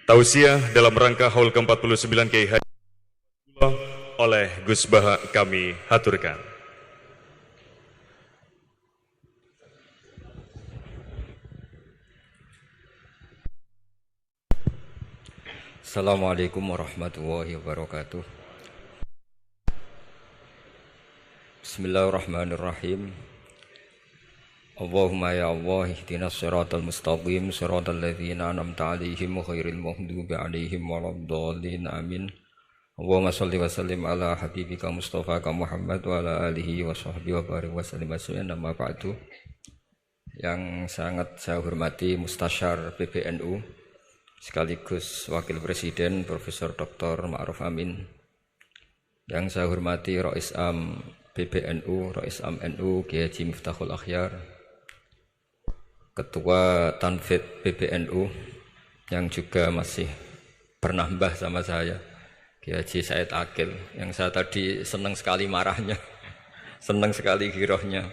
Tausiah dalam rangka Haul ke-49 Kiai Haji oleh Gus Baha kami haturkan. Assalamualaikum warahmatullahi wabarakatuh. Bismillahirrahmanirrahim. Allahumma ya Allah ihdinas siratal mustaqim siratal ladzina an'amta 'alaihim ghairil maghdubi 'alaihim waladdallin amin. Allahumma shalli wa sallim ala habibika Mustafa Muhammad wa ala alihi wa sahbihi wa barik wa sallim ajmain. Amma ba'du. Yang sangat saya hormati Mustasyar PBNU sekaligus Wakil Presiden Profesor Dr. Ma'ruf Amin. Yang saya hormati Rais Am PBNU, Rais Am NU Kiai Haji Miftahul Akhyar, Ketua Tanfid PBNU yang juga masih bernambah sama saya, Kiai Haji Said Akil, yang saya tadi senang sekali marahnya, senang sekali girohnya,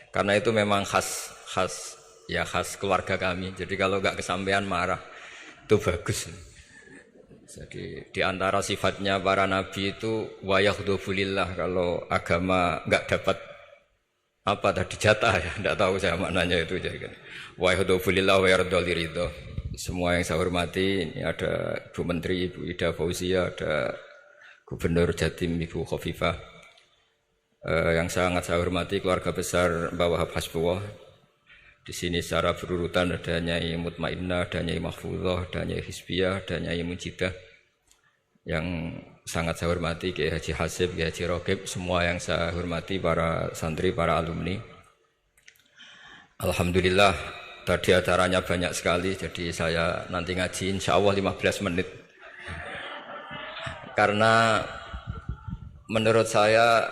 karena itu memang khas keluarga kami. Jadi kalau nggak kesampaian marah itu bagus. Jadi di antara sifatnya para nabi itu wa yakhdhufulillah, kalau agama nggak dapat apa tadi jatah ya, enggak tahu saya maknanya itu jadi kan. Wa yakhdhufulillah wa yardha liridho. Semua yang saya hormati, ini ada Ibu Menteri Ibu Ida Fauzia, ada Gubernur Jatim Ibu Khofifah. Yang sangat saya hormati keluarga besar Mbah Wahab Hasbullah. Di sini secara berurutan ada Nyai Mutmainnah, ada Nyai Mahfuzah, ada Nyai Hizbiyah, ada Nyai Mujidah. Yang sangat saya hormati Kiai Haji Hasib, Kiai Haji Rogib, semua yang saya hormati para santri, para alumni. Alhamdulillah tadi acaranya banyak sekali, jadi saya nanti ngaji insya Allah 15 menit. Karena menurut saya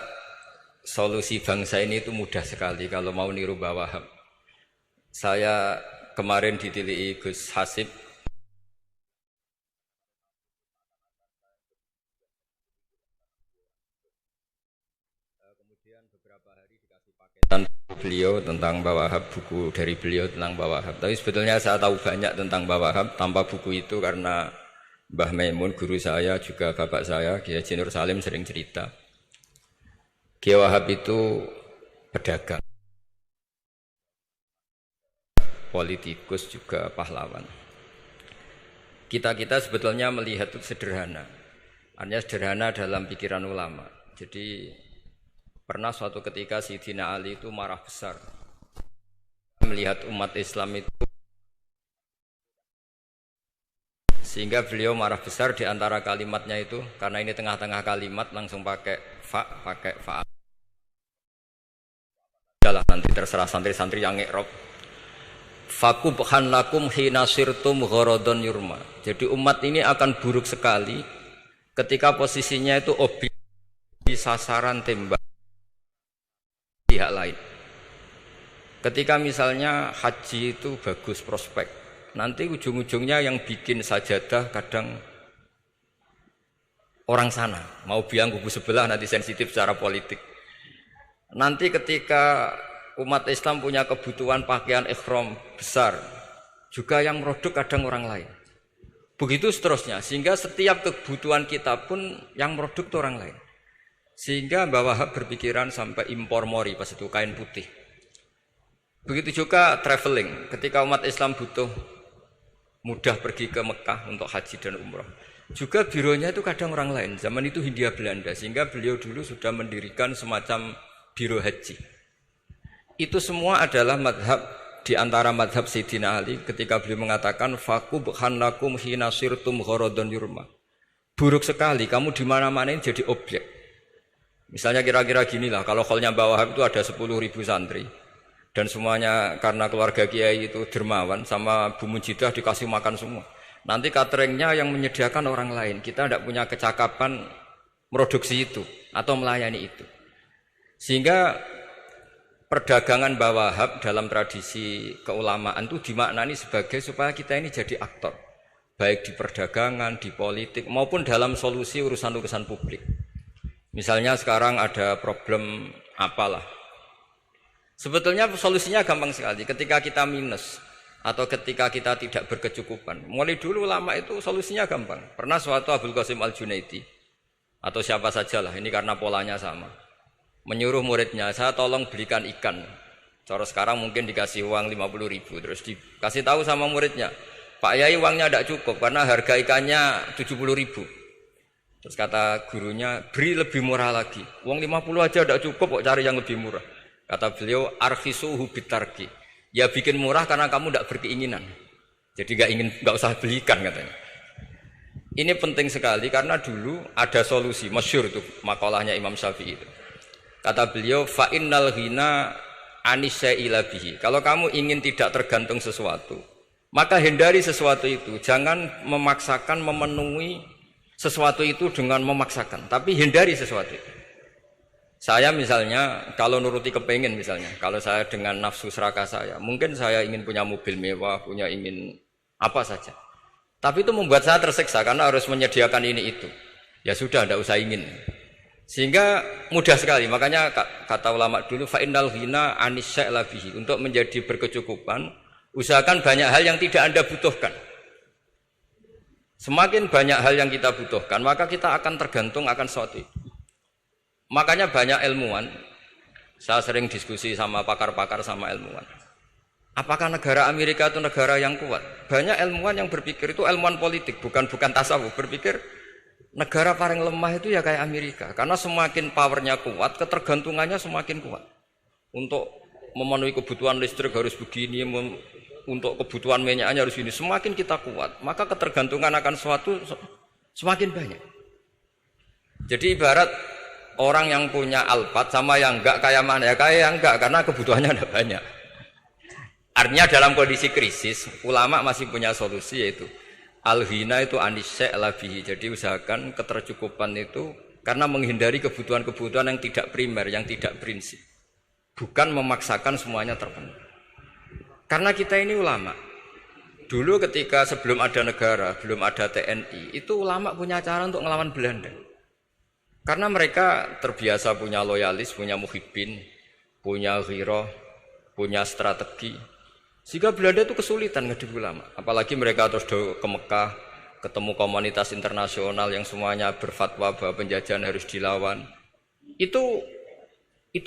solusi bangsa ini itu mudah sekali kalau mau niru Mbah Wahab. Saya kemarin ditilihi Gus Hasib, kemudian beberapa hari dikasih paketan beliau tentang Mbah Wahab, buku dari beliau tentang Mbah Wahab. Tapi sebetulnya saya tahu banyak tentang Mbah Wahab tanpa buku itu, karena Mbah Maimun guru saya juga bapak saya Kiai Haji Nur Salim sering cerita. Kiai Wahab itu pedagang, politikus, juga pahlawan. Kita sebetulnya melihat itu sederhana. Hanya sederhana dalam pikiran ulama. Jadi pernah suatu ketika Sayyidina Ali itu marah besar melihat umat Islam itu, sehingga beliau marah besar di antara kalimatnya itu, karena ini tengah-tengah kalimat langsung pakai fa. Adalah nanti terserah santri-santri yang nge'rob. Fakubhan lakum hina sirtum gharadun yurma. Jadi umat ini akan buruk sekali ketika posisinya itu objek di sasaran tembak pihak lain. Ketika misalnya haji itu bagus prospek, nanti ujung-ujungnya yang bikin sajadah kadang orang sana, mau bilang kubu sebelah, nanti sensitif secara politik. Nanti ketika umat Islam punya kebutuhan pakaian ihram besar, juga yang produk kadang orang lain. Begitu seterusnya, sehingga setiap kebutuhan kita pun yang produk itu orang lain. Sehingga Mbah Wahab berpikiran sampai impor mori, pas itu kain putih. Begitu juga traveling, ketika umat Islam butuh mudah pergi ke Mekah untuk haji dan umroh, juga bironya itu kadang orang lain. Zaman itu Hindia Belanda, sehingga beliau dulu sudah mendirikan semacam biro haji. Itu semua adalah madhab, di antara madhab Sayyidina Ali ketika beliau mengatakan fakubhan lakum hina sirtum gharadun yurma. Buruk sekali kamu di mana-mana ini jadi objek. Misalnya kira-kira ginilah, kalau hallnya Mbah Wahab itu ada 10.000 santri dan semuanya karena keluarga kiai itu dermawan, sama Bu Mujidah dikasih makan semua. Nanti cateringnya yang menyediakan orang lain, kita tidak punya kecakapan produksi itu atau melayani itu. Sehingga perdagangan Mbah Wahab dalam tradisi keulamaan itu dimaknani sebagai supaya kita ini jadi aktor, baik di perdagangan, di politik, maupun dalam solusi urusan-urusan publik. Misalnya sekarang ada problem apalah, sebetulnya solusinya gampang sekali. Ketika kita minus, atau ketika kita tidak berkecukupan. Mulai dulu ulama itu solusinya gampang. Pernah suatu Abdul Qasim Al-Junaidi atau siapa sajalah, ini karena polanya sama, menyuruh muridnya, saya tolong belikan ikan. Cara sekarang mungkin dikasih uang 50.000, terus dikasih tahu sama muridnya, Pak Yai uangnya tidak cukup karena harga ikannya 70.000. Terus kata gurunya, beri lebih murah lagi. Uang 50 aja tidak cukup, kok cari yang lebih murah. Kata beliau, arkisuhu bitarki. Ya bikin murah karena kamu tidak berkeinginan. Jadi nggak usah belikan katanya. Ini penting sekali karena dulu ada solusi masyhur tuh makalahnya Imam Syafi'i itu. Kata beliau, fa innal ghina anisya'ila bihi. Kalau kamu ingin tidak tergantung sesuatu, maka hindari sesuatu itu. Jangan memaksakan memenuhi sesuatu itu dengan memaksakan, tapi hindari sesuatu itu. Saya misalnya kalau nuruti kepengin misalnya, kalau saya dengan nafsu serakah saya, mungkin saya ingin punya mobil mewah, ingin apa saja. Tapi itu membuat saya tersiksa karena harus menyediakan ini itu. Ya sudah, tidak usah ingin. Sehingga mudah sekali. Makanya kata ulama dulu, fa innal ghina anisya'la bihi. Untuk menjadi berkecukupan, usahakan banyak hal yang tidak Anda butuhkan. Semakin banyak hal yang kita butuhkan, maka kita akan tergantung akan sesuatu itu. Makanya banyak ilmuwan, saya sering diskusi sama pakar-pakar sama ilmuwan. Apakah negara Amerika itu negara yang kuat? Banyak ilmuwan yang berpikir itu ilmuwan politik, bukan tasawuf. Berpikir negara paling lemah itu ya kayak Amerika. Karena semakin powernya kuat, ketergantungannya semakin kuat. Untuk memenuhi kebutuhan listrik harus begini, untuk kebutuhan minyaknya harus ini. Semakin kita kuat, maka ketergantungan akan sesuatu semakin banyak. Jadi ibarat orang yang punya Alphard sama yang enggak, kayak mana ya? Kayak yang enggak, karena kebutuhannya ada banyak. Artinya dalam kondisi krisis, ulama masih punya solusi, yaitu al-ghina itu anisya'la bihi. Jadi usahakan ketercukupan itu karena menghindari kebutuhan-kebutuhan yang tidak primer, yang tidak prinsip. Bukan memaksakan semuanya terpenuhi. Karena kita ini ulama. Dulu ketika sebelum ada negara, belum ada TNI, itu ulama punya cara untuk ngelawan Belanda. Karena mereka terbiasa punya loyalis, punya muhibbin, punya ghirah, punya strategi. Sehingga Belanda itu kesulitan ngedip ulama. Apalagi mereka terus ke Mekah, ketemu komunitas internasional yang semuanya berfatwa bahwa penjajahan harus dilawan. Itu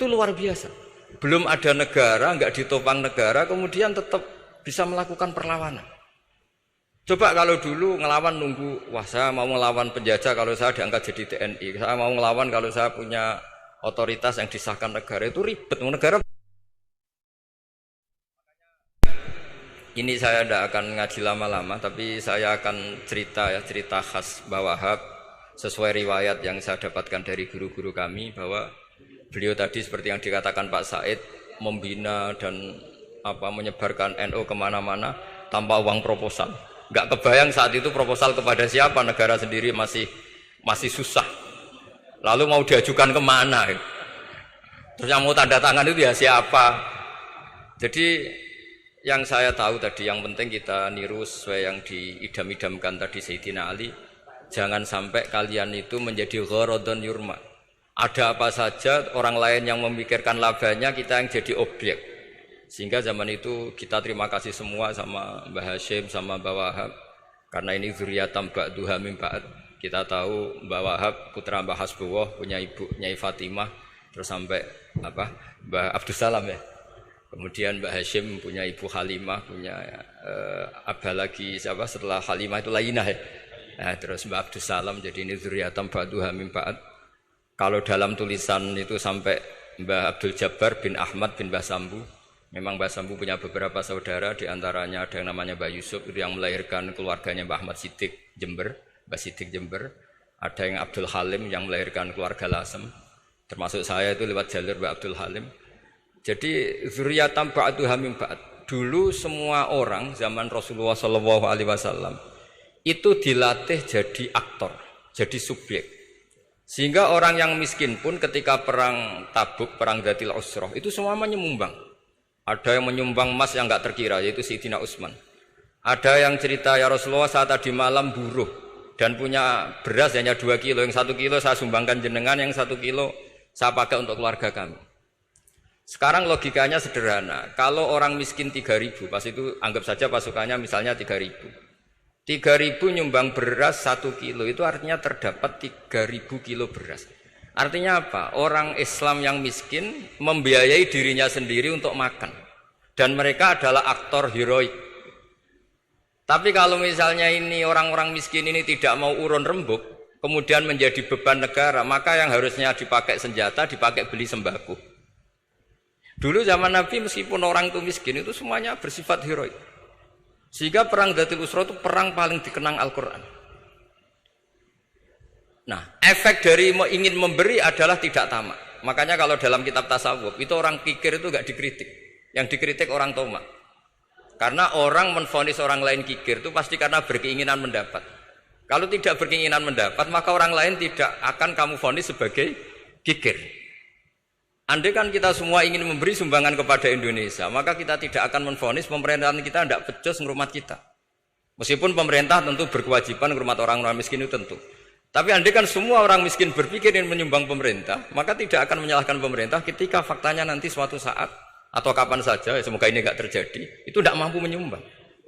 luar biasa. Belum ada negara, enggak ditopang negara, kemudian tetap bisa melakukan perlawanan. Coba kalau dulu ngelawan nunggu, wah saya mau ngelawan penjajah kalau saya diangkat jadi TNI, saya mau ngelawan kalau saya punya otoritas yang disahkan negara, itu ribet. Negara ini saya tidak akan ngaji lama-lama, tapi saya akan cerita khas Mbah Wahab sesuai riwayat yang saya dapatkan dari guru-guru kami, bahwa beliau tadi seperti yang dikatakan Pak Said, membina dan menyebarkan NU kemana-mana tanpa uang proposal. Nggak kebayang saat itu proposal kepada siapa, negara sendiri masih susah. Lalu mau diajukan kemana? Terus yang mau tanda tangan itu ya siapa? Jadi yang saya tahu tadi, yang penting kita niru sesuai yang diidam-idamkan tadi Sayyidina Ali. Jangan sampai kalian itu menjadi gharadun yurma. Ada apa saja orang lain yang memikirkan labanya, kita yang jadi objek. Sehingga zaman itu kita terima kasih semua sama Mbah Hashim, sama Mbah Wahab. Karena ini zuriyatam ba'duha min ba'd. Kita tahu Mbah Wahab putra Mbah Hasbullah, punya ibu Nyai Fatimah, terus sampai Mbah Abdus Salam ya. Kemudian Mbah Hashim punya ibu Halimah, punya abah lagi siapa setelah Halimah itu Lainah ya. Nah, terus Mbah Abdus Salam, jadi ini zuriyatam ba'duha min ba'd. Kalau dalam tulisan itu sampai Mbah Abdul Jabbar bin Ahmad bin Mbah Sambu. Memang Mbah Sambu punya beberapa saudara, diantaranya ada yang namanya Mbah Yusuf itu yang melahirkan keluarganya Mbah Ahmad Siddiq Jember, Mbah Siddiq Jember. Ada yang Abdul Halim yang melahirkan keluarga Lasem. Termasuk saya itu lewat jalur Mbah Abdul Halim. Jadi zuriyatam ba'duha min ba'd. Dulu semua orang zaman Rasulullah SAW itu dilatih jadi aktor, jadi subjek. Sehingga orang yang miskin pun ketika perang Tabuk, perang Dzatil Usrah, itu semua menyumbang. Ada yang menyumbang emas yang enggak terkira, yaitu Sayyidina Utsman. Ada yang cerita, ya Rasulullah saat tadi malam buruh dan punya beras hanya 2 kilo, yang 1 kilo saya sumbangkan jenengan, yang 1 kilo saya pakai untuk keluarga kami. Sekarang logikanya sederhana. Kalau orang miskin 3.000, pas itu anggap saja pasukannya misalnya 3.000. 3.000 nyumbang beras 1 kilo, itu artinya terdapat 3.000 kilo beras. Artinya apa? Orang Islam yang miskin membiayai dirinya sendiri untuk makan. Dan mereka adalah aktor heroik. Tapi kalau misalnya ini orang-orang miskin ini tidak mau urun rembuk, kemudian menjadi beban negara, maka yang harusnya dipakai senjata, dipakai beli sembako. Dulu zaman Nabi meskipun orang itu miskin, itu semuanya bersifat heroik. Sehingga perang Dzatul Usra itu perang paling dikenang Al-Quran. Nah, efek dari ingin memberi adalah tidak tamak. Makanya kalau dalam kitab tasawuf, itu orang kikir itu gak dikritik. Yang dikritik orang tomak. Karena orang menvonis orang lain kikir itu pasti karena berkeinginan mendapat. Kalau tidak berkeinginan mendapat, maka orang lain tidak akan kamu vonis sebagai kikir. Andai kan kita semua ingin memberi sumbangan kepada Indonesia, maka kita tidak akan menvonis pemerintahan kita tidak becus ngurmat kita. Meskipun pemerintah tentu berkewajiban ngurmat orang-orang miskin itu tentu. Tapi andai kan semua orang miskin berpikir ingin menyumbang pemerintah, maka tidak akan menyalahkan pemerintah ketika faktanya nanti suatu saat atau kapan saja, semoga ini tidak terjadi, itu tidak mampu menyumbang.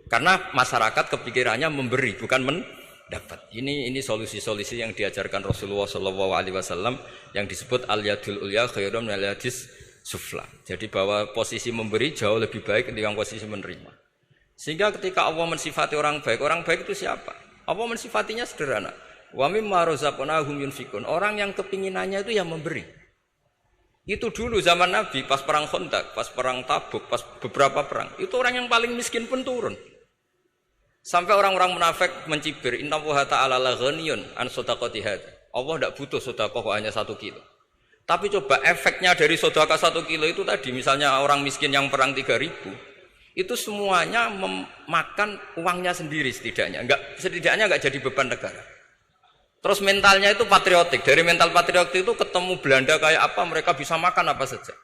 Karena masyarakat kepikirannya memberi, bukan mendapat. Ini solusi-solusi yang diajarkan Rasulullah SAW yang disebut al-yadul ulya khairun minal yadis sufla. Jadi bahwa posisi memberi jauh lebih baik ketimbang posisi menerima. Sehingga ketika Allah mensifati orang baik itu siapa? Allah mensifatinya sederhana. Wa mimma razaqnahum yunfikun. Orang yang kepinginannya itu yang memberi. Itu dulu zaman Nabi pas perang Khandaq, pas perang Tabuk, pas beberapa perang. Itu orang yang paling miskin pun turun. Sampai orang-orang munafik mencibir, Inna Allaha ta'ala la ghaniyun an shadaqati hadza. Allah tidak butuh sedekah hanya 1 kilo. Tapi coba efeknya dari sedekah 1 kilo itu tadi, misalnya orang miskin yang perang 3.000, itu semuanya memakan uangnya sendiri setidaknya enggak jadi beban negara. Terus mentalnya itu patriotik. Dari mental patriotik itu ketemu Belanda kayak apa, mereka bisa makan apa saja.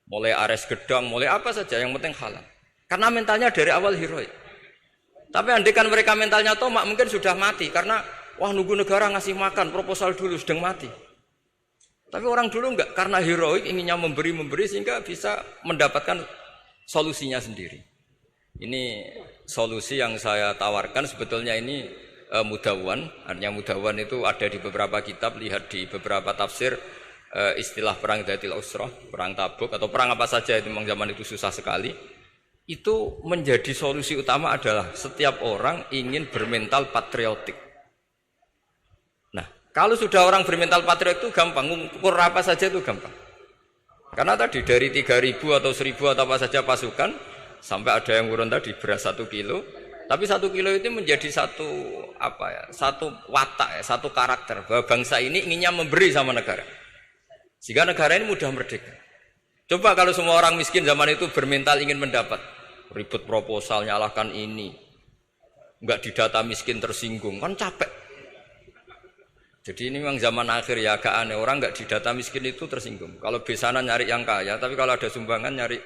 Mulai ares gedang, mulai apa saja, yang penting halal. Karena mentalnya dari awal heroik. Tapi andai kan mereka mentalnya tomak, mungkin sudah mati. Karena, wah nunggu negara ngasih makan, proposal dulu, sedang mati. Tapi orang dulu enggak, karena heroik, inginnya memberi sehingga bisa mendapatkan solusinya sendiri. Ini solusi yang saya tawarkan sebetulnya ini Mudawwan, artinya Mudawwan itu ada di beberapa kitab, lihat di beberapa tafsir istilah perang Dzatul Usra, perang Tabuk atau perang apa saja itu memang zaman itu susah sekali. Itu menjadi solusi utama adalah setiap orang ingin bermental patriotik. Nah, kalau sudah orang bermental patriotik itu gampang, ukur apa saja itu gampang. Karena tadi dari 3.000 atau 1.000 atau apa saja pasukan sampai ada yang urun tadi beras 1 kilo. Tapi 1 kilo itu menjadi satu watak, satu karakter bahwa bangsa ini inginnya memberi sama negara. Sehingga negara ini mudah merdeka. Coba kalau semua orang miskin zaman itu bermental ingin mendapat, ribut proposal, nyalahkan ini, enggak didata miskin tersinggung, kan capek. Jadi ini memang zaman akhir ya agak aneh, orang enggak didata miskin itu tersinggung. Kalau besanan nyari yang kaya, tapi kalau ada sumbangan nyari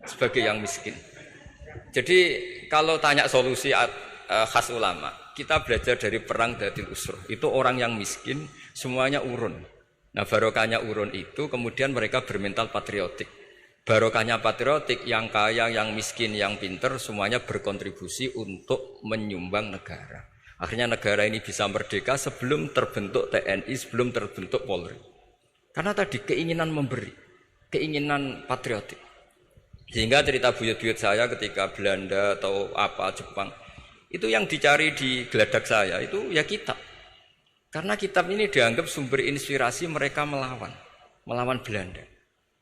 sebagai yang miskin. Jadi kalau tanya solusi khas ulama, kita belajar dari perang Dzatul Usra. Itu orang yang miskin semuanya urun. Nah barokahnya urun itu kemudian mereka bermental patriotik. Barokahnya patriotik, yang kaya, yang miskin, yang pinter semuanya berkontribusi untuk menyumbang negara. Akhirnya negara ini bisa merdeka sebelum terbentuk TNI, sebelum terbentuk Polri. Karena tadi keinginan memberi, keinginan patriotik. Sehingga cerita buyut-buyut saya ketika Belanda atau apa Jepang, itu yang dicari di geladak saya itu ya kitab. Karena kitab ini dianggap sumber inspirasi mereka melawan Belanda.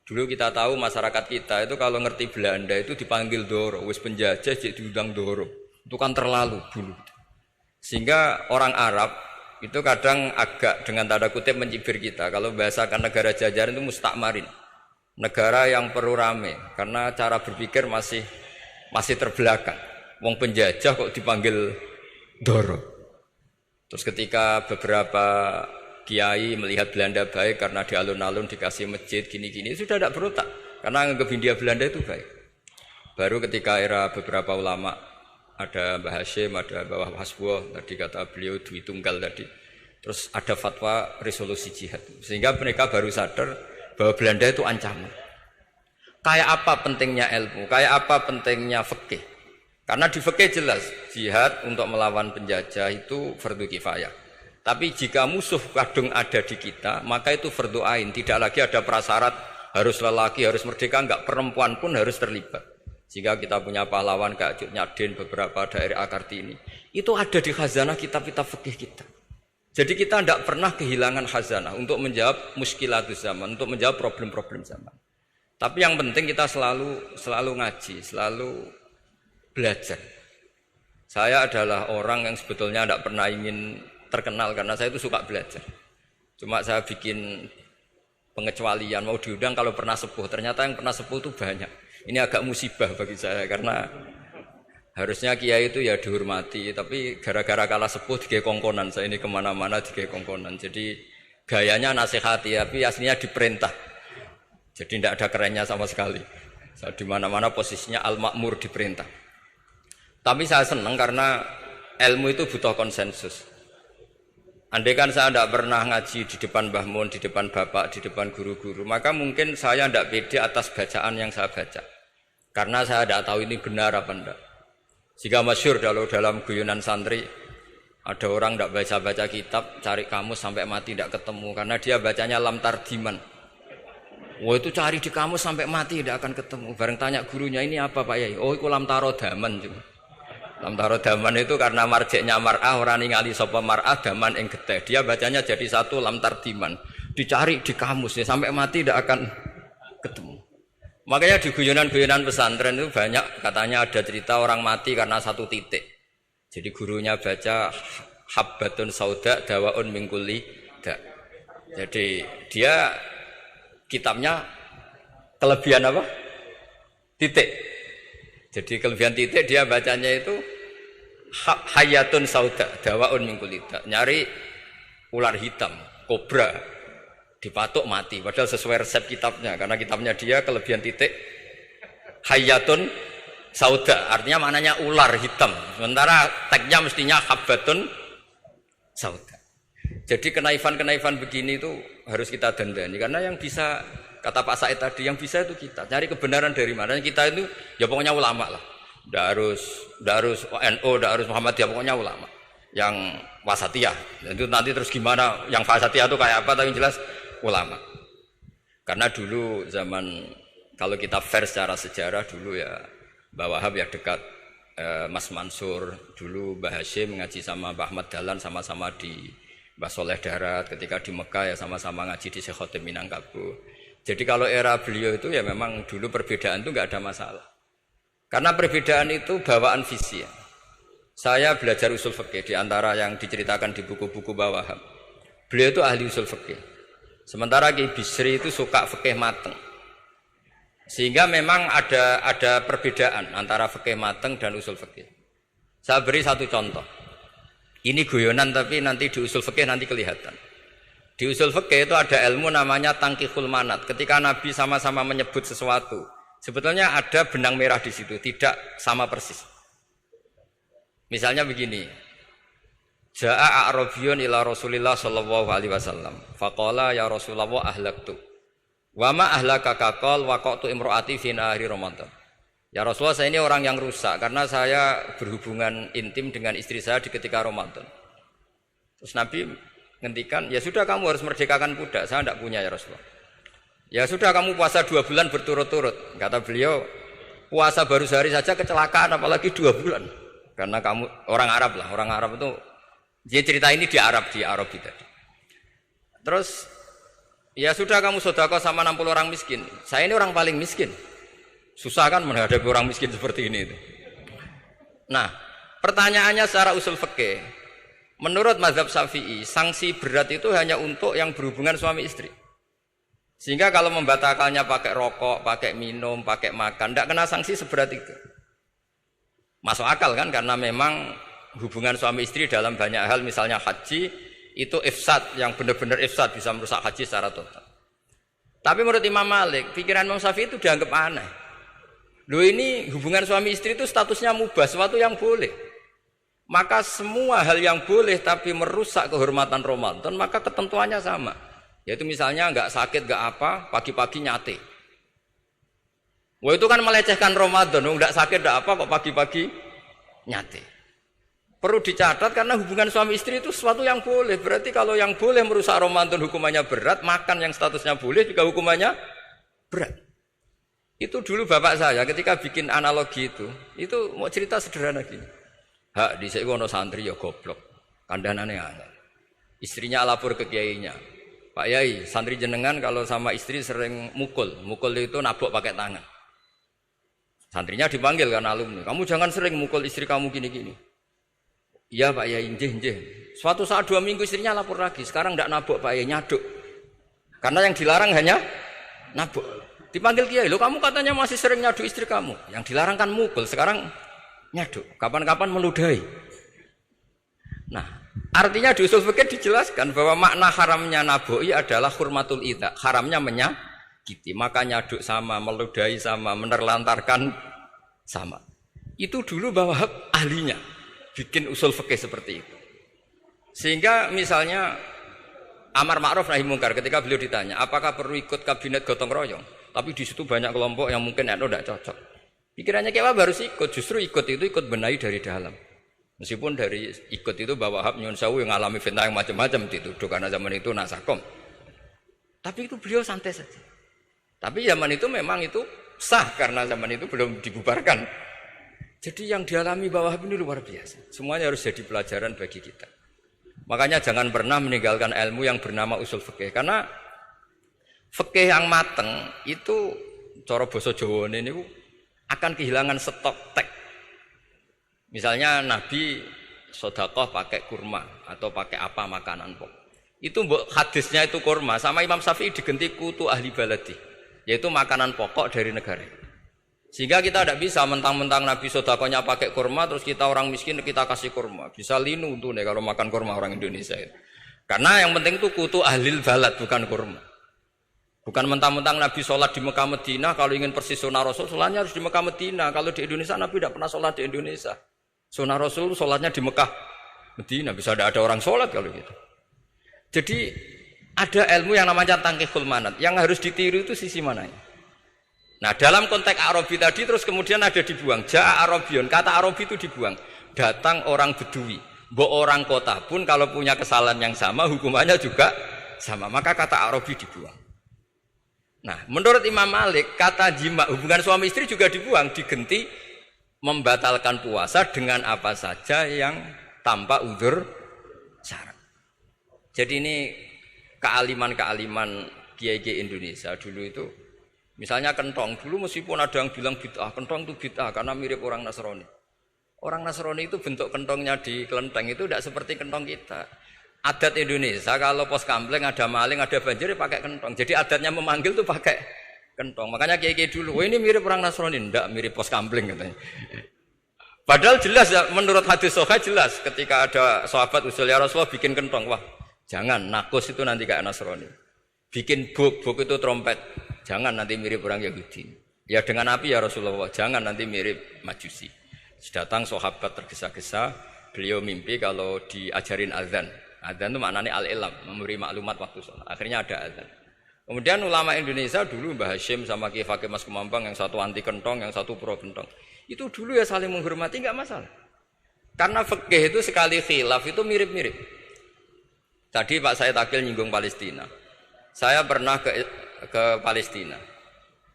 Dulu kita tahu masyarakat kita itu kalau ngerti Belanda itu dipanggil Doro, wis penjajah jadi diundang Doro. Itu kan terlalu dulu. Sehingga orang Arab itu kadang agak dengan tanda kutip mencibir kita. Kalau bahasakan negara jajahan itu mustakmarin. Negara yang perlu rame karena cara berpikir masih terbelakang. Wong penjajah kok dipanggil Doro. Terus ketika beberapa kiai melihat Belanda baik karena di alun-alun dikasih masjid gini-gini, sudah tidak berotak karena anggap Hindia Belanda itu baik. Baru ketika era beberapa ulama, ada Mbah Hashim, ada Mbah Hasbuh, tadi kata beliau Dwi Tunggal tadi. Terus ada fatwa resolusi jihad. Sehingga mereka baru sadar bahwa Belanda itu ancaman. Kayak apa pentingnya ilmu, kayak apa pentingnya fikih. Karena di fikih jelas, jihad untuk melawan penjajah itu fardu kifayah. Tapi jika musuh kadung ada di kita, maka itu fardu ain. Tidak lagi ada prasyarat harus lelaki, harus merdeka, enggak, perempuan pun harus terlibat. Jika kita punya pahlawan kayak Cut Nyadin, beberapa daerah Kartini, itu ada di khazanah kitab-kitab fikih kita. Jadi kita tidak pernah kehilangan khazanah untuk menjawab muskilatus zaman, untuk menjawab problem-problem zaman. Tapi yang penting kita selalu ngaji, selalu belajar. Saya adalah orang yang sebetulnya tidak pernah ingin terkenal karena saya itu suka belajar. Cuma saya bikin pengecualian, mau diundang kalau pernah sepuh. Ternyata yang pernah sepuh itu banyak. Ini agak musibah bagi saya karena harusnya kiai itu ya dihormati. Tapi gara-gara kalah sepuh digawe kongkonan. Saya ini kemana-mana digawe kongkonan. Jadi gayanya nasihati, tapi aslinya diperintah. Jadi tidak ada kerennya sama sekali. Saya di mana-mana posisinya al-makmur, diperintah. Tapi saya senang karena ilmu itu butuh konsensus. Andai kan saya tidak pernah ngaji di depan Mbah Mun, di depan bapak, di depan guru-guru, maka mungkin saya tidak pede atas bacaan yang saya baca. Karena saya tidak tahu ini benar apa tidak. Jika masyhur dalam guyonan santri, ada orang tidak baca-baca kitab, cari kamus sampai mati tidak ketemu. Karena dia bacanya lam tardiman. Wah itu cari di kamus sampai mati tidak akan ketemu. Bareng tanya gurunya, ini apa Pak Yai? Oh itu lam tarodaman. Lam tarodaman itu karena marjeknya mar'ah, orang ningali sapa mar'ah daman ing getih. Dia bacanya jadi satu lam tardiman. Dicari di kamus ya sampai mati tidak akan ketemu. Makanya di guyonan-guyonan pesantren itu banyak katanya ada cerita orang mati karena satu titik. Jadi gurunya baca habbatun sauda dawaun min kulli da. Jadi dia kitabnya kelebihan apa? Titik. Jadi kelebihan titik dia bacanya itu hayatun sauda dawaun min kulli da. Nyari ular hitam, kobra, dipatuk mati. Padahal sesuai resep kitabnya. Karena kitabnya dia kelebihan titik hayatun sauda. Artinya maknanya ular hitam. Sementara tagnya mestinya habbatun sauda. Jadi kenaifan-kenaifan begini itu harus kita dandani. Karena yang bisa, kata Pak Said tadi, yang bisa itu kita. Cari kebenaran dari mana. Kita itu ya pokoknya ulama lah. Tidak harus NU, tidak harus Muhammadiyah, pokoknya ulama. Yang wasatiyah. Itu nanti terus gimana, yang wasatiyah itu kayak apa, tapi jelas ulama. Karena dulu zaman, kalau kita fair secara sejarah dulu ya Mbah Wahab ya dekat Mas Mansur. Dulu Mbah Hashim ngaji sama Mbah Ahmad Dahlan sama-sama di Mbah Soleh Darat. Ketika di Mekah ya sama-sama ngaji di Syekh Khotim Minangkabau. Jadi kalau era beliau itu ya memang dulu perbedaan itu nggak ada masalah. Karena perbedaan itu bawaan visi ya. Saya belajar usul fikih di antara yang diceritakan di buku-buku Mbah Wahab. Beliau itu ahli usul fikih. Sementara Ki Bisri itu suka fikih mateng. Sehingga memang ada perbedaan antara fikih mateng dan usul fikih. Saya beri satu contoh. Ini guyonan tapi nanti di usul fikih nanti kelihatan. Di usul fikih itu ada ilmu namanya tangkihul manat. Ketika Nabi sama-sama menyebut sesuatu, sebetulnya ada benang merah di situ, tidak sama persis. Misalnya begini. Ja'a a'rabiyun ila Rasulillah sallallahu alaihi wasallam. Faqala ya Rasulullah ahlaktu. Wa ma ahlakaka qal waqatu imraati fi nahari Ramadan. Ya Rasulullah, saya ini orang yang rusak karena saya berhubungan intim dengan istri saya di ketika Ramadan. Terus Nabi ngendikan, ya sudah kamu harus merdekakan budak, saya tidak punya ya Rasulullah. Ya sudah kamu puasa 2 bulan berturut-turut. Kata beliau, puasa baru sehari saja kecelakaan apalagi 2 bulan. Karena kamu orang Arab lah, orang Arab itu, dia cerita ini di Arab tadi. Terus, ya sudah kamu sedekah sama 60 orang miskin. Saya ini orang paling miskin. Susah kan menghadapi orang miskin seperti ini. Nah, pertanyaannya secara usul fikih. Menurut mazhab Syafi'i, sanksi berat itu hanya untuk yang berhubungan suami istri. Sehingga kalau membatalkannya pakai rokok, pakai minum, pakai makan, tidak kena sanksi seberat itu. Masuk akal kan? Karena memang hubungan suami istri dalam banyak hal, misalnya haji, itu ifsad, yang benar-benar ifsad, bisa merusak haji secara total. Tapi menurut Imam Malik, pikiran Imam Syafi'i itu dianggap aneh. Loh ini hubungan suami istri itu statusnya mubah, sesuatu yang boleh. Maka semua hal yang boleh tapi merusak kehormatan Ramadan, maka ketentuannya sama. Yaitu misalnya enggak sakit, enggak apa, pagi-pagi nyate. Wah itu kan melecehkan Ramadan, nggak sakit, nggak apa kok pagi-pagi nyate. Perlu dicatat karena hubungan suami istri itu sesuatu yang boleh. Berarti kalau yang boleh merusak Ramadan hukumannya berat, makan yang statusnya boleh juga hukumannya berat. Itu dulu bapak saya ketika bikin analogi itu mau cerita sederhana gini. Hak dhisik ono santri ya goblok. Kandhanane angel. Istrinya lapor ke kiainya. Pak Yai, santri jenengan kalau sama istri sering mukul. Mukul itu nabok pakai tangan. Santrinya dipanggil kan alumni. Kamu jangan sering mukul istri kamu gini-gini. Iya Pak Yai, njih. Suatu saat 2 minggu istrinya lapor lagi. Sekarang tidak nabok Pak Yai, nyaduk. Karena yang dilarang hanya nabok. Dipanggil kiai, lo kamu katanya masih sering nyaduk istri kamu. Yang dilarang kan mukul, sekarang nyaduk. Kapan-kapan meludahi. Nah, artinya di usul fikih dijelaskan bahwa makna haramnya naboi adalah hurmatul idza. Haramnya menyakiti. Maka nyaduk sama, meludahi sama, menerlantarkan sama. Itu dulu bahwa ahlinya bikin usul fikih seperti itu. Sehingga misalnya amar ma'ruf nahi mungkar ketika beliau ditanya, apakah perlu ikut kabinet gotong royong? Tapi di situ banyak kelompok yang mungkin tidak cocok. Pikirannya kayak apa harus ikut? Justru ikut itu ikut benahi dari dalam. Meskipun dari ikut itu bahwa Wahab Nyun Sewu yang ngalami fitnah yang macam-macam dituduh karena zaman itu nasakom. Tapi itu beliau santai saja. Tapi zaman itu memang itu sah karena zaman itu belum dibubarkan. Jadi yang dialami Wahab ini luar biasa. Semuanya harus jadi pelajaran bagi kita. Makanya jangan pernah meninggalkan ilmu yang bernama usul fikih. Karena fikih yang mateng itu cara basa Jawa ini akan kehilangan stok teks. Misalnya Nabi sedekah pakai kurma atau pakai apa makanan pokok. Itu hadisnya itu kurma sama Imam Syafi'i digenti kutu ahli baladi, yaitu makanan pokok dari negara. Sehingga kita tidak bisa mentang-mentang Nabi sedekahnya pakai kurma terus kita orang miskin kita kasih kurma. Bisa linu tuh nih kalau makan kurma orang Indonesia itu. Karena yang penting itu kutu ahli balad bukan kurma. Bukan mentang-mentang Nabi sholat di Mekah Medina kalau ingin persis sunnah Rasul sholatnya harus di Mekah Medina. Kalau di Indonesia Nabi tidak pernah sholat di Indonesia. Sunnah Rasul sholatnya di Mekah Medina. Bisa ada orang sholat kalau gitu. Jadi ada ilmu yang namanya tangkihul manat. Yang harus ditiru itu sisi mananya. Nah dalam konteks Arabi tadi terus kemudian ada dibuang. Ja'a Arabion, kata Arabi itu dibuang. Datang orang Bedui. Mbok orang kota pun kalau punya kesalahan yang sama hukumannya juga sama. Maka kata Arabi dibuang. Nah menurut Imam Malik kata jima hubungan suami istri juga dibuang. Digenti membatalkan puasa dengan apa saja yang tanpa udzur syarat. Jadi ini kealiman-kealiman kiai-kiai Indonesia dulu itu. Misalnya kentong, dulu meskipun ada yang bilang bid'ah, kentong itu bid'ah karena mirip orang Nasrani. Orang Nasrani itu bentuk kentongnya di kelenteng itu tidak seperti kentong kita. Adat Indonesia kalau pos kampleng ada maling, ada banjir pakai kentong. Jadi adatnya memanggil tuh pakai kentong. Makanya kiai-kiai dulu, ini mirip orang Nasrani, enggak mirip pos kampleng katanya. Padahal jelas ya, menurut hadis sahih jelas ketika ada sahabat usul ya Rasulullah bikin kentong, wah jangan nakus itu nanti kayak Nasrani. Bikin buk itu trompet. Jangan nanti mirip orang Yahudi. Ya dengan api ya Rasulullah. Jangan nanti mirip Majusi. Datang sahabat tergesa-gesa. Beliau mimpi kalau diajarin azan. Azan itu maknanya al-ilam. Memberi maklumat waktu sholat. Akhirnya ada azan. Kemudian ulama Indonesia dulu Mbah Hashim sama Kiai Fakih Mas Kumambang. Yang satu anti kentong, yang satu pro kentong. Itu dulu ya saling menghormati nggak masalah. Karena fikih itu sekali khilaf itu mirip-mirip. Tadi Pak Said Akil nyinggung Palestina. Saya pernah ke Palestina.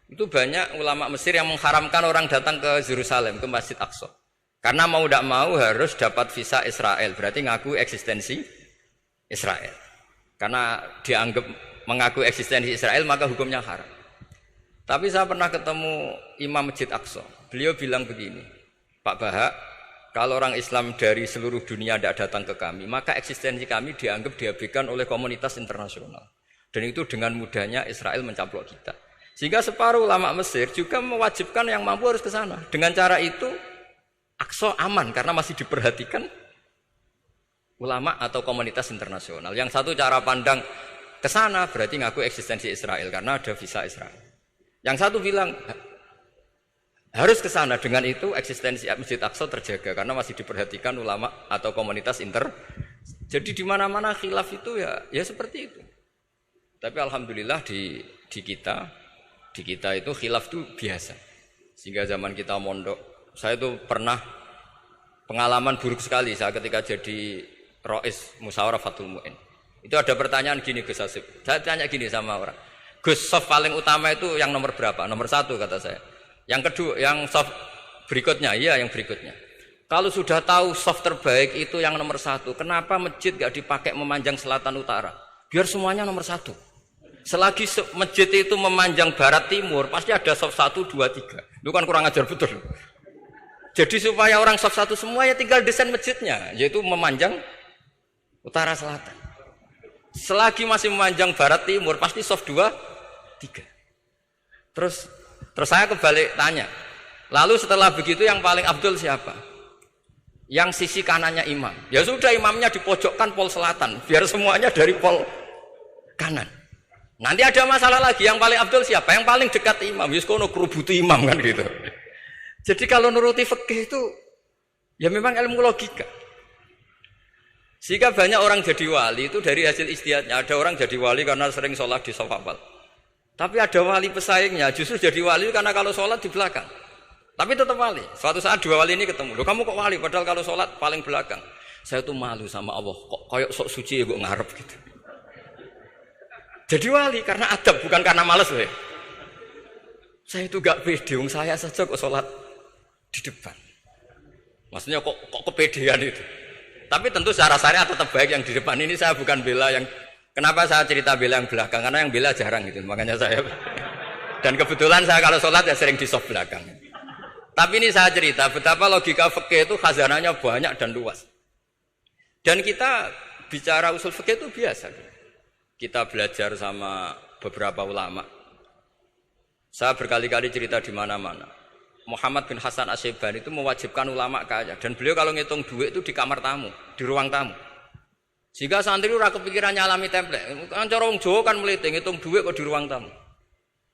Itu banyak ulama Mesir yang mengharamkan orang datang ke Yerusalem, ke Masjid Aqsa. Karena mau tidak mau harus dapat visa Israel, berarti ngaku eksistensi Israel. Karena dianggap mengaku eksistensi Israel maka hukumnya haram. Tapi saya pernah ketemu Imam Masjid Aqsa. Beliau bilang begini, Pak Bahak, kalau orang Islam dari seluruh dunia tidak datang ke kami, maka eksistensi kami dianggap diabaikan oleh komunitas internasional. Dan itu dengan mudahnya Israel mencaplok kita. Sehingga separuh ulama Mesir juga mewajibkan yang mampu harus ke sana. Dengan cara itu Aqsa aman karena masih diperhatikan ulama atau komunitas internasional. Yang satu cara pandang ke sana berarti ngaku eksistensi Israel karena ada visa Israel. Yang satu bilang harus ke sana, dengan itu eksistensi Masjid Aqsa terjaga karena masih diperhatikan ulama atau komunitas Jadi di mana-mana khilaf itu ya seperti itu. Tapi alhamdulillah di kita itu khilaf itu biasa. Sehingga zaman kita mondok, saya itu pernah pengalaman buruk sekali saya ketika jadi Rois Musyawarah Fathul Mu'in. Itu ada pertanyaan gini Gus Hasib. Saya tanya gini sama orang. Gus, soft paling utama itu yang nomor berapa? Nomor 1 kata saya. Yang kedua, yang soft berikutnya, iya yang berikutnya. Kalau sudah tahu soft terbaik itu yang nomor 1, kenapa masjid gak dipakai memanjang selatan utara? Biar semuanya nomor 1. Selagi masjid itu memanjang barat timur, pasti ada soft 1, 2, 3. Itu kan kurang ajar betul. Jadi supaya orang soft 1 semua ya tinggal desain masjidnya, yaitu memanjang utara selatan. Selagi masih memanjang barat timur, pasti soft 2, 3. Terus saya kebalik tanya. Lalu setelah begitu yang paling abdul siapa? Yang sisi kanannya imam. Ya sudah imamnya dipojokkan pol selatan, biar semuanya dari pol kanan. Nanti ada masalah lagi, yang paling abdul siapa? Yang paling dekat imam. Yuskono kerubutu imam kan gitu. Jadi kalau nuruti fikih itu ya memang ilmu logika. Sehingga banyak orang jadi wali itu dari hasil ijtihadnya. Ada orang jadi wali karena sering sholat di shaf awal. Tapi ada wali pesaingnya justru jadi wali karena kalau sholat di belakang. Tapi tetap wali. Suatu saat 2 wali ini ketemu. Loh kamu kok wali? Padahal kalau sholat paling belakang. Saya tuh malu sama Allah. Kok kayak sok suci ya kok ngarep gitu. Jadi wali karena adab bukan karena males loh. Saya itu gak pede. Saya saja kok sholat di depan. Maksudnya kok kepedean itu. Tapi tentu secara syariat tetap baik yang di depan. Ini saya bukan bela yang. Kenapa saya cerita bela yang belakang? Karena yang bela jarang gitu. Makanya saya. Dan kebetulan saya kalau sholat ya sering di soft belakang. Tapi ini saya cerita betapa logika fikih itu khazanahnya banyak dan luas. Dan kita bicara usul fikih itu biasa. Kita belajar sama beberapa ulama. Saya berkali-kali cerita di mana-mana. Muhammad bin Hasan Asy-Syaibani itu mewajibkan ulama kaya. Dan beliau kalau ngitung duit itu di kamar tamu, di ruang tamu. Jika santri ora kepikiran nyalami template, kan cara wong Jawa kan meliting ngitung duit kok di ruang tamu.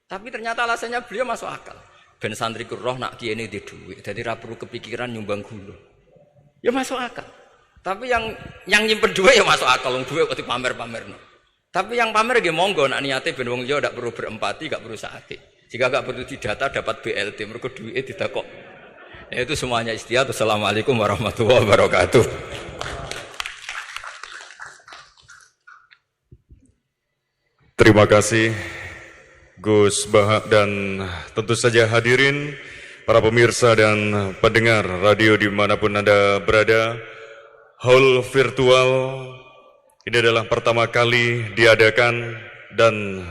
Tapi ternyata alasannya beliau masuk akal. Ben santri ku roh nak kiye ini di duit, jadi ora perlu kepikiran nyumbang gula. Ya masuk akal. Tapi yang nyimpen duit ya masuk akal, wong duit kok dipamer-pamerno. Tapi yang pamer nggih monggo nak niate ben wong liya ndak perlu berempati, gak perlu sakit. Jika gak perlu didata dapat BLT, mergo duwike didakok. Ya itu semuanya istihad. Assalamualaikum warahmatullahi wabarakatuh. Terima kasih Gus Baha dan tentu saja hadirin para pemirsa dan pendengar radio dimanapun Anda berada. Haul virtual ini adalah pertama kali diadakan dan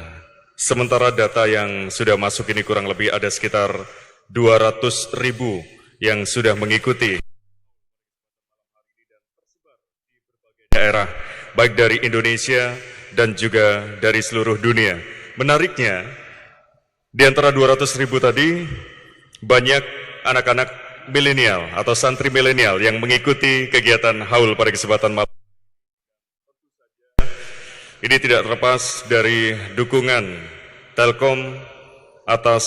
sementara data yang sudah masuk ini kurang lebih ada sekitar 200.000 yang sudah mengikuti daerah baik dari Indonesia dan juga dari seluruh dunia. Menariknya di antara 200.000 tadi banyak anak-anak milenial atau santri milenial yang mengikuti kegiatan haul pada kesempatan malam. Ini tidak terlepas dari dukungan Telkom atas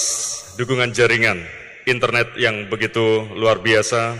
dukungan jaringan internet yang begitu luar biasa